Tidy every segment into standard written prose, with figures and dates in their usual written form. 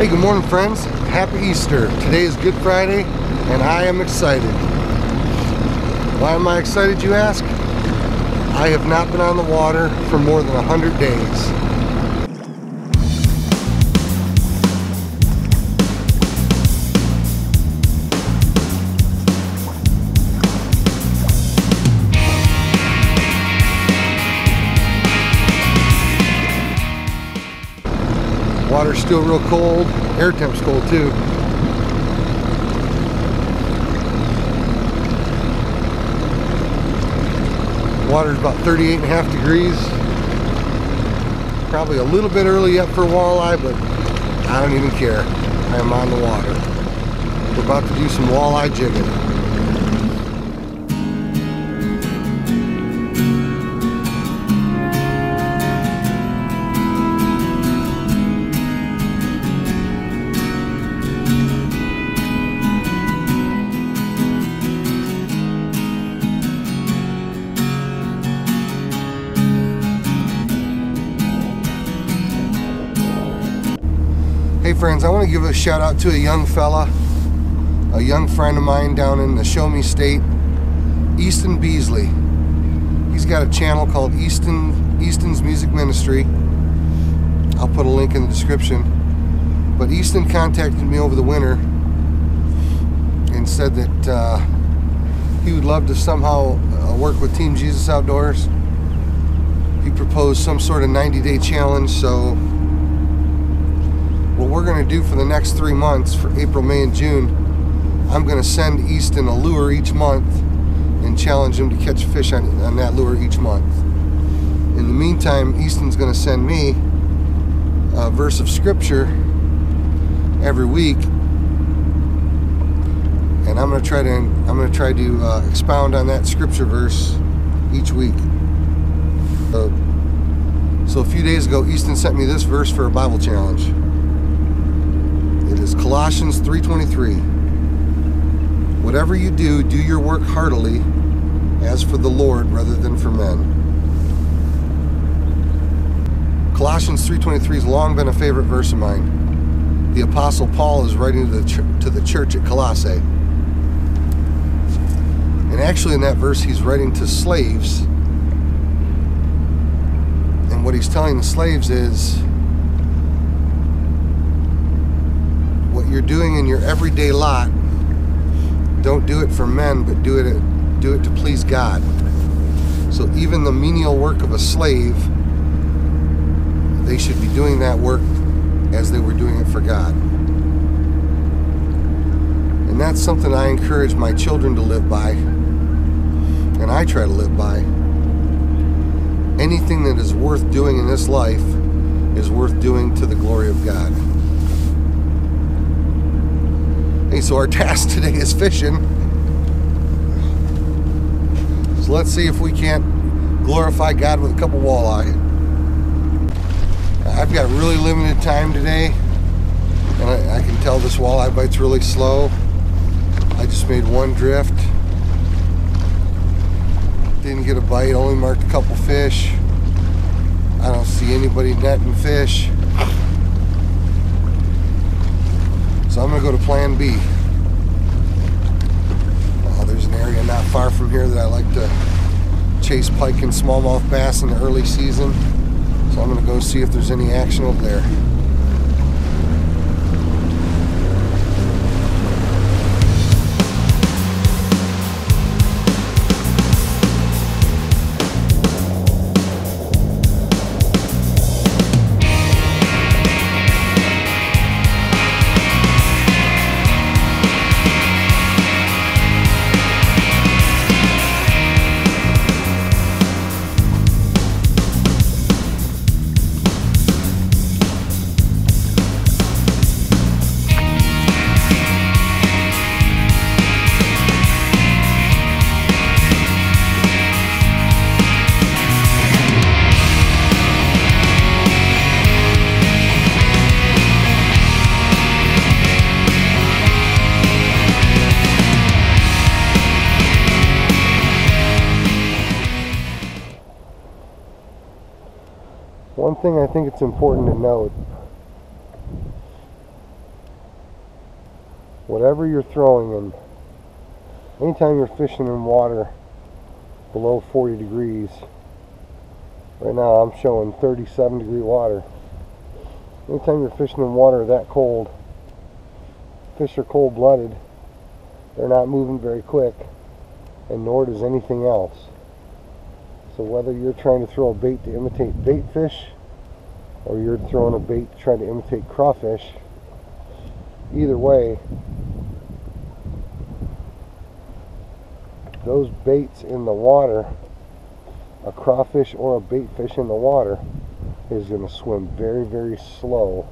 Hey, good morning, friends. Happy Easter. Today is Good Friday, and I am excited. Why am I excited, you ask? I have not been on the water for more than 100 days. Water's still real cold. Air temp's cold too. Water's about 38.5 degrees. Probably a little bit early yet for walleye, but I don't even care. I am on the water. We're about to do some walleye jigging. Hey friends, I want to give a shout out to a young fella, a young friend of mine down in the Show Me State, Easton Beasley. He's got a channel called Easton's Music Ministry. I'll put a link in the description. But Easton contacted me over the winter and said that he would love to somehow work with Team Jesus Outdoors. He proposed some sort of 90-day challenge, so what we're going to do for the next 3 months, for April, May, and June, I'm going to send Easton a lure each month and challenge him to catch fish on that lure each month. In the meantime, Easton's going to send me a verse of scripture every week, and I'm going to try to expound on that scripture verse each week. So a few days ago, Easton sent me this verse for a Bible challenge. It is Colossians 3:23. Whatever you do, do your work heartily, as for the Lord rather than for men. Colossians 3:23 has long been a favorite verse of mine. The Apostle Paul is writing to the church at Colossae. And actually in that verse he's writing to slaves. And what he's telling the slaves is, you're doing in your everyday lot, don't do it for men, but do it to please God. So even the menial work of a slave, they should be doing that work as they were doing it for God. And that's something I encourage my children to live by, and I try to live by. Anything that is worth doing in this life is worth doing to the glory of God. Hey, so our task today is fishing. So let's see if we can't glorify God with a couple walleye. I've got really limited time today, and I can tell this walleye bite's really slow. I just made one drift. Didn't get a bite, only marked a couple fish. I don't see anybody netting fish. So I'm going to go to plan B. There's an area not far from here that I like to chase pike and smallmouth bass in the early season. So I'm going to go see if there's any action over there. One thing I think it's important to note whatever you're throwing in, anytime you're fishing in water below 40 degrees, right now I'm showing 37 degree water. Anytime you're fishing in water that cold, fish are cold-blooded. They're not moving very quick, and nor does anything else. So whether you're trying to throw a bait to imitate bait fish, or you're throwing a bait to try to imitate crawfish, either way, those baits in the water, a crawfish or a bait fish in the water, is going to swim very, very slow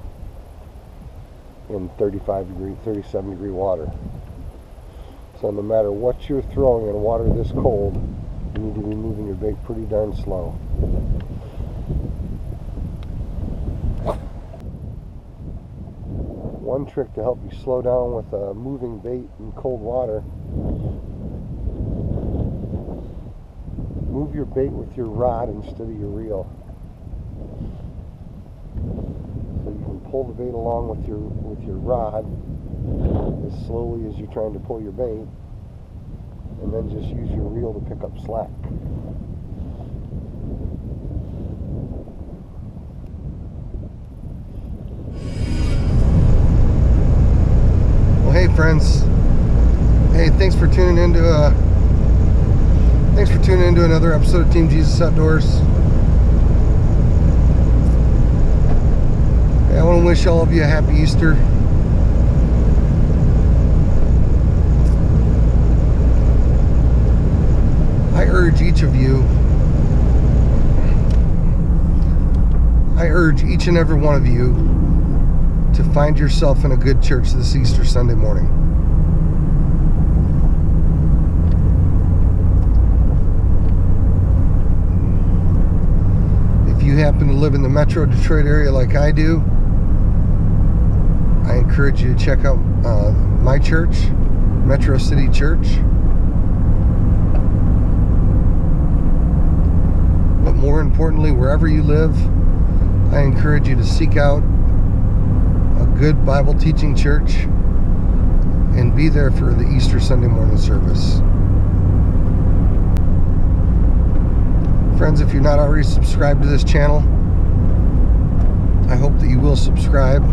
in 35 degree, 37 degree water. So no matter what you're throwing in water this cold, you need to be moving your bait pretty darn slow. One trick to help you slow down with a moving bait in cold water: move your bait with your rod instead of your reel. So you can pull the bait along with your rod as slowly as you're trying to pull your bait, and then just use your reel to pick up slack. Well, hey friends, hey, thanks for tuning into another episode of Team Jesus Outdoors. Hey, I want to wish all of you a happy Easter. I urge each and every one of you to find yourself in a good church this Easter Sunday morning. If you happen to live in the Metro Detroit area like I do, I encourage you to check out my church, Metro City Church. But more importantly, wherever you live, I encourage you to seek out a good Bible teaching church and be there for the Easter Sunday morning service. Friends, if you're not already subscribed to this channel, I hope that you will subscribe.